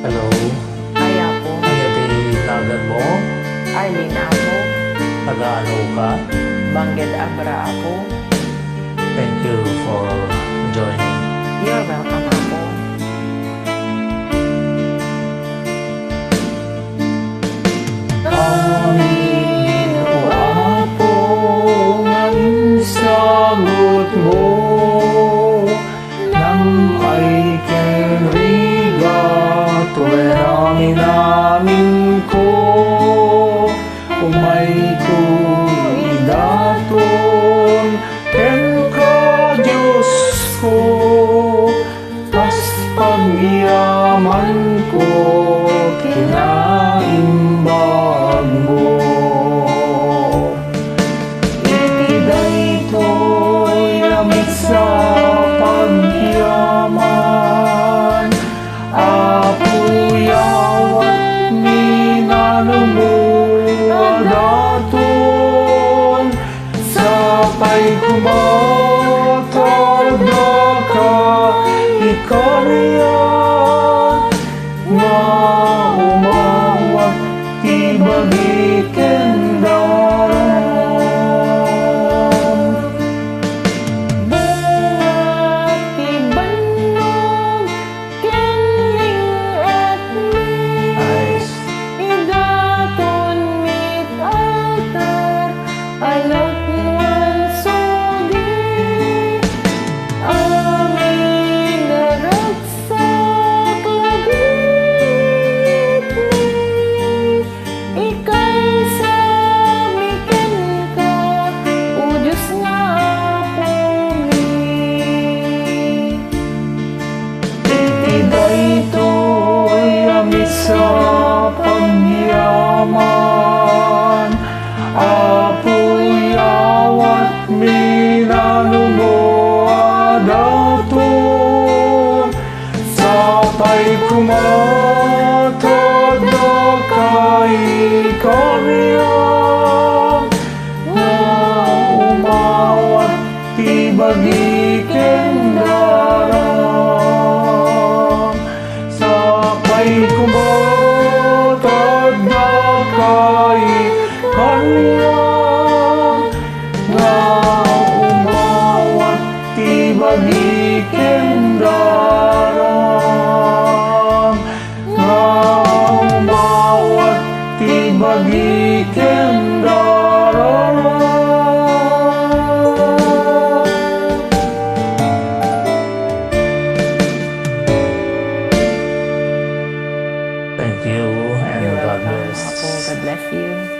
Hello. Kaya po, Ay, tinagan mo? Arlyn ako, Taga-ano ka? Bangged Abra ako. Thank you for joining. You're welcome ako. Amin o Apo, ngayon sagot mo nang ay kenriga tuwing amin ko umay ko idaton ken ka Diyos ko tas pagyaman ko kinaimbag mo itidaytoy lamig sa pagyaman apuyawat minanumuadaton sapay kumatod ka ikariyan nga umawat ibagi kendaran Bunga ibanog, kenling at mi. Nice. Idaton mit altar, alot nuan sudi. Amin naragsak lagit ni. Ika'y samikin ka, o Diyos nga pumi. itidaytoy amit sa pagyaman apuyawat minanumuadaton sapay kumatod kay ikariyan nga umawat ibagi kendaran sapay kumatod kay ikariyan nga umawat ibagi kendaran nga umawat ibagi kendaran. Thank you and You're God welcome bless. ako. God bless you.